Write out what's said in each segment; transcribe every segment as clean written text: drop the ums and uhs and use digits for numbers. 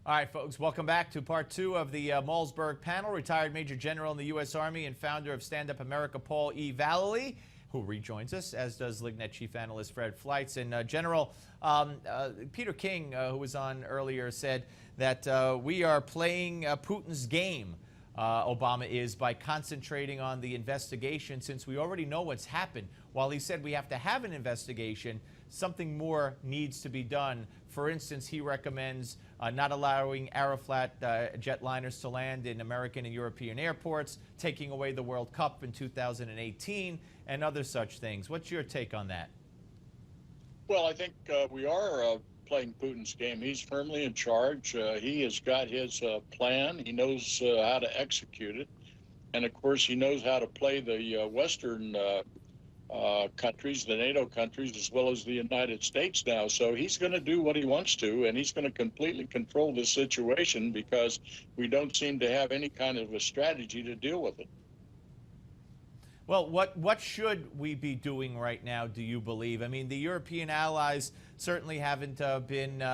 All right, folks, welcome back to part two of the Malzberg panel. Retired Major General in the U.S. Army and founder of Stand Up America, Paul E. Vallely, who rejoins us, as does LIGNET Chief Analyst Fred Fleitz. And General, Peter King, who was on earlier, said that we are playing Putin's game, Obama is, by concentrating on the investigation since we already know what's happened. While he said we have to have an investigation, something more needs to be done. For instance, he recommends not allowing Aeroflat jetliners to land in American and European airports, taking away the World Cup in 2018, and other such things. What's your take on that? Well, I think we are playing Putin's game. He's firmly in charge. He has got his plan. He knows how to execute it. And, of course, he knows how to play the Western countries, the NATO countries, as well as the United States now. So he's going to do what he wants to, and he's going to completely control this situation because we don't seem to have any kind of a strategy to deal with it. Well, what should we be doing right now, do you believe? I mean, the European allies certainly haven't been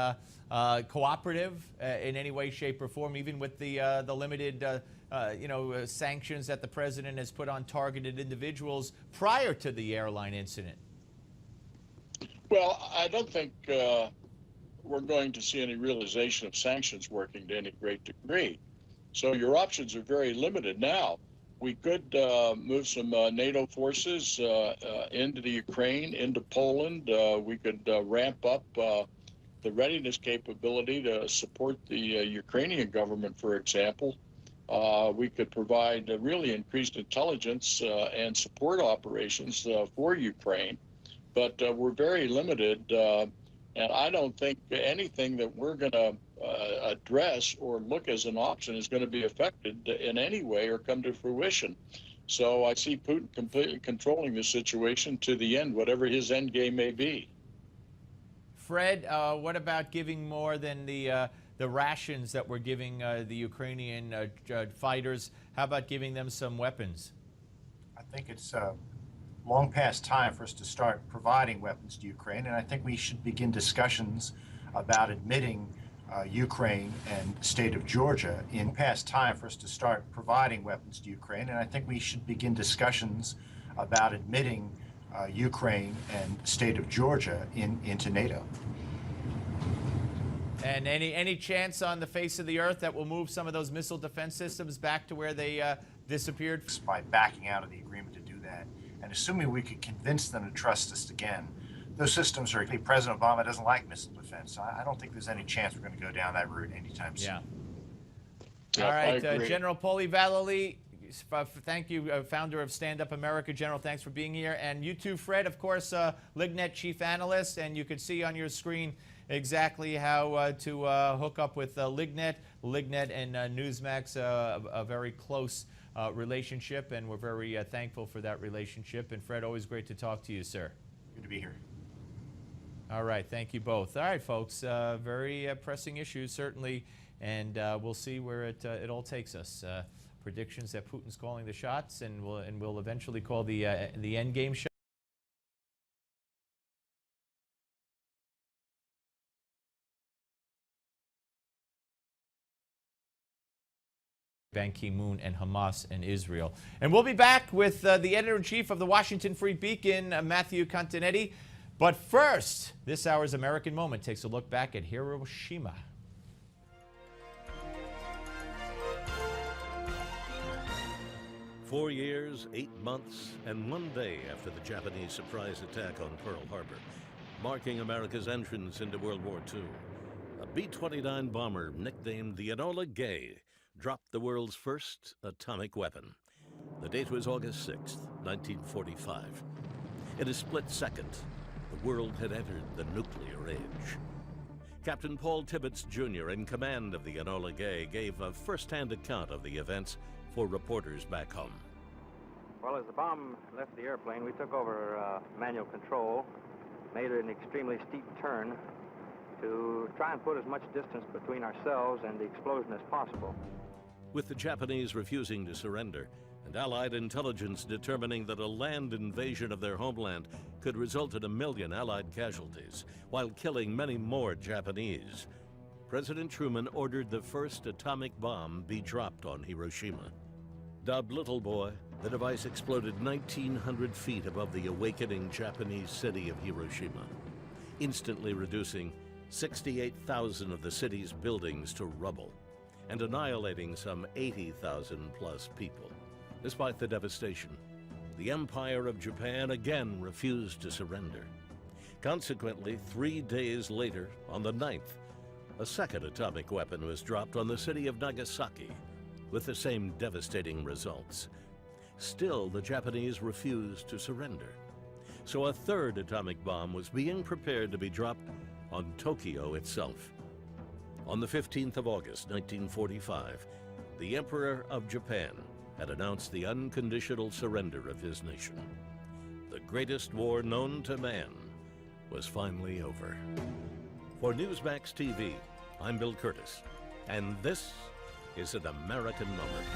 cooperative in any way, shape, or form, even with the limited sanctions that the president has put on targeted individuals prior to the airline incident. Well, I don't think we're going to see any realization of sanctions working to any great degree. So your options are very limited now. We could move some NATO forces into the Ukraine, into Poland. We could ramp up the readiness capability to support the Ukrainian government, for example. We could provide really increased intelligence and support operations for Ukraine. But we're very limited, and I don't think anything that we're going to address or look as an option is going to be affected in any way or come to fruition. So I see Putin completely controlling the situation to the end, whatever his end game may be. Fred, what about giving more than the rations that we're giving the Ukrainian fighters? How about giving them some weapons? I think it's long past time for us to start providing weapons to Ukraine, and I think we should begin discussions about admitting Ukraine and the state of Georgia in past time for us to start providing weapons to Ukraine, and I think we should begin discussions about admitting Ukraine and the state of Georgia into NATO. And any chance on the face of the earth that will move some of those missile defense systems back to where they disappeared? By backing out of the agreement to do that, and assuming we could convince them to trust us again. Those systems are, President Obama doesn't like missile defense. So I don't think there's any chance we're going to go down that route anytime soon. Yeah. All right, General Paul E. Vallely, thank you, founder of Stand Up America. General, thanks for being here. And you too, Fred, of course, LIGNET Chief Analyst, and you can see on your screen exactly how to hook up with LIGNET and Newsmax, a very close relationship, and we're very thankful for that relationship. And Fred, always great to talk to you, sir. Good to be here. All right, thank you both. All right, folks, very pressing issues, certainly, and we'll see where it all takes us. Predictions that Putin's calling the shots, and will eventually call the end game shot. Ban Ki-moon and Hamas and Israel. And we'll be back with the editor-in-chief of the Washington Free Beacon, Matthew Continetti. But first, this hour's American Moment takes a look back at Hiroshima. "4 years, 8 months, and 1 day after the Japanese surprise attack on Pearl Harbor, marking America's entrance into World War II, a B-29 bomber nicknamed the Enola Gay dropped the world's first atomic weapon. The date was August 6th, 1945. In a split second, the world had entered the nuclear age. Captain Paul Tibbets Jr., in command of the Enola Gay, gave a first-hand account of the events for reporters back home. Well, as the bomb left the airplane, we took over manual control, made an extremely steep turn to try and put as much distance between ourselves and the explosion as possible. With the Japanese refusing to surrender, and Allied intelligence determining that a land invasion of their homeland could result in 1 million Allied casualties, while killing many more Japanese, President Truman ordered the first atomic bomb be dropped on Hiroshima. Dubbed Little Boy, the device exploded 1,900 feet above the awakening Japanese city of Hiroshima, instantly reducing 68,000 of the city's buildings to rubble and annihilating some 80,000 plus people. Despite the devastation, the Empire of Japan again refused to surrender. Consequently, 3 days later, on the 9th, a second atomic weapon was dropped on the city of Nagasaki, with the same devastating results. Still, the Japanese refused to surrender. So a third atomic bomb was being prepared to be dropped on Tokyo itself. On the 15th of August, 1945, the Emperor of Japan had announced the unconditional surrender of his nation. The greatest war known to man was finally over. For Newsmax TV, I'm Bill Curtis, and this is an American Moment.